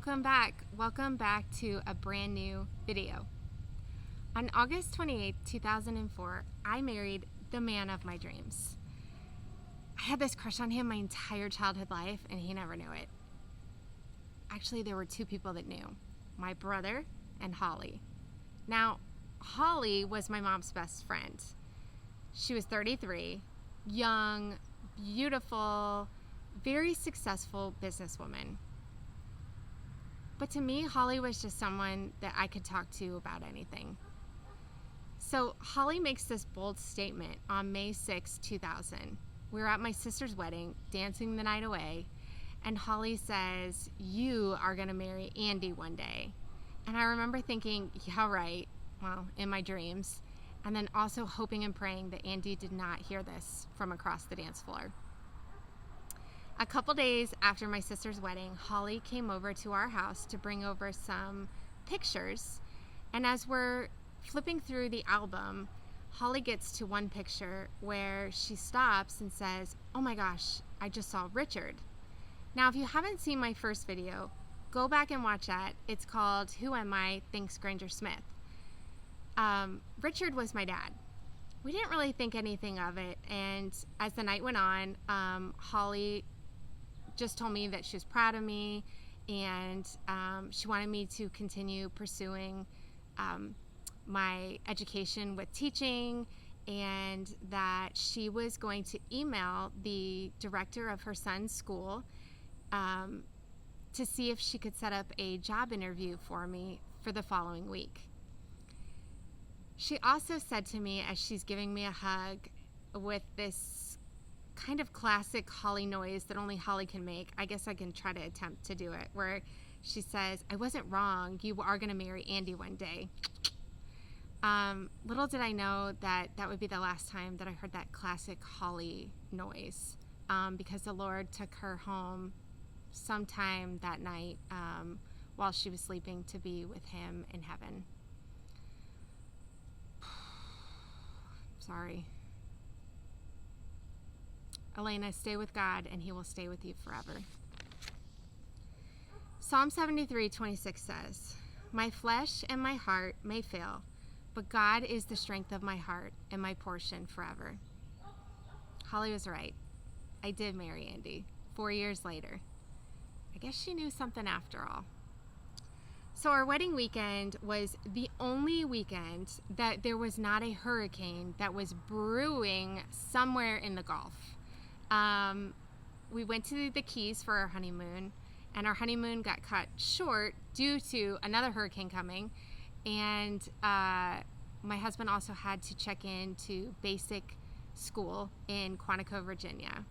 welcome back. Welcome back to a brand new video. On August 28th, 2004, I married the man of my dreams. I had this crush on him my entire childhood life, and he never knew it. Actually, there were two people that knew, my brother and Holly. Now, Holly was my mom's best friend. She was 33, young, beautiful, very successful businesswoman. But to me, Holly was just someone that I could talk to about anything. So Holly makes this bold statement on May 6, 2000. We were at my sister's wedding, dancing the night away, and Holly says, "You are gonna marry Andy one day." And I remember thinking, yeah, right, well, in my dreams, and then also hoping and praying that Andy did not hear this from across the dance floor. A couple days after my sister's wedding, Holly came over to our house to bring over some pictures. And as we're flipping through the album, Holly gets to one picture where she stops and says, "Oh my gosh, I just saw Richard." Now, if you haven't seen my first video, go back and watch that. It's called "Who Am I? Thanks Granger Smith." Richard was my dad. We didn't really think anything of it. And as the night went on, Holly just told me that she was proud of me, and she wanted me to continue pursuing my education with teaching, and that she was going to email the director of her son's school to see if she could set up a job interview for me for the following week. She also said to me, as she's giving me a hug with this kind of classic Holly noise that only Holly can make, I guess I can try to attempt to do it, where she says, "I wasn't wrong, you are going to marry Andy one day." Little did I know that that would be the last time that I heard that classic Holly noise, because the Lord took her home sometime that night while she was sleeping to be with him in heaven. Sorry. Elena, stay with God and he will stay with you forever. Psalm 73:26 says, "My flesh and my heart may fail, but God is the strength of my heart and my portion forever." Holly was right. I did marry Andy 4 years later. I guess she knew something after all. So our wedding weekend was the only weekend that there was not a hurricane that was brewing somewhere in the Gulf. We went to the Keys for our honeymoon, and our honeymoon got cut short due to another hurricane coming, and my husband also had to check into basic school in Quantico, Virginia.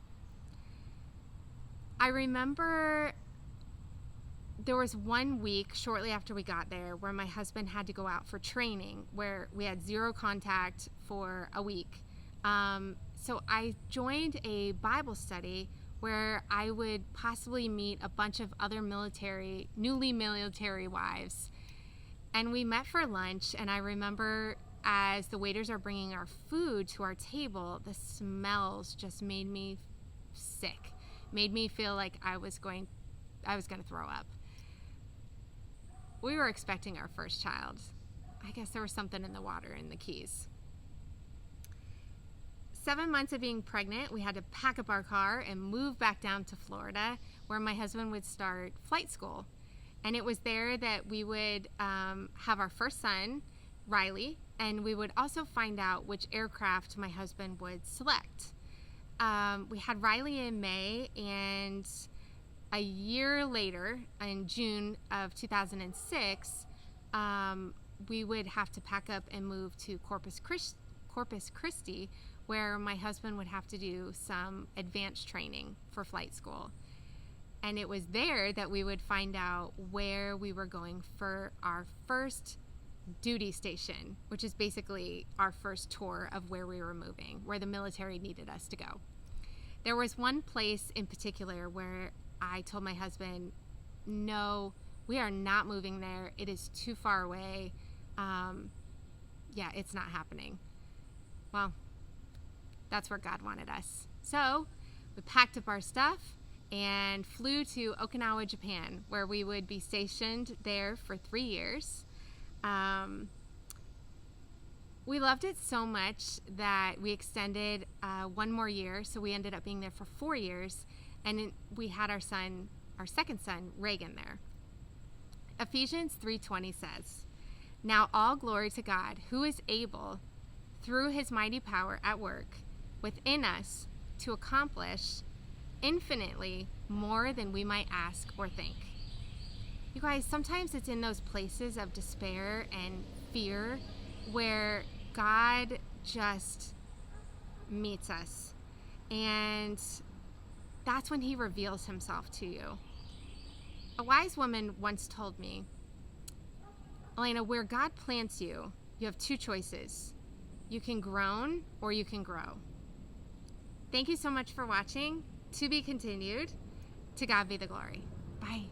I remember there was 1 week shortly after we got there where my husband had to go out for training, where we had zero contact for a week. So I joined a Bible study where I would possibly meet a bunch of other newly military wives. And we met for lunch, and I remember as the waiters are bringing our food to our table, the smells just made me sick, made me feel like I was going to throw up. We were expecting our first child. I guess there was something in the water in the Keys. 7 months of being pregnant, we had to pack up our car and move back down to Florida, where my husband would start flight school. And it was there that we would have our first son, Riley, and we would also find out which aircraft my husband would select. We had Riley in May, and a year later, in June of 2006, we would have to pack up and move to Corpus Christi, where my husband would have to do some advanced training for flight school. And it was there that we would find out where we were going for our first duty station, which is basically our first tour of where we were moving, where the military needed us to go. There was one place in particular where I told my husband, "No, we are not moving there. It is too far away. It's not happening." Well, that's where God wanted us. So we packed up our stuff and flew to Okinawa, Japan, where we would be stationed there for 3 years. We loved it so much that we extended 1 more year, so we ended up being there for 4 years, and we had our second son, Reagan, there. Ephesians 3:20 says, "Now all glory to God, who is able, through his mighty power at work within us, to accomplish infinitely more than we might ask or think." You guys, sometimes it's in those places of despair and fear where God just meets us, and that's when he reveals himself to you. A wise woman once told me, "Elena, where God plants you, you have 2 choices. You can groan or you can grow." Thank you so much for watching. To be continued. To God be the glory. Bye.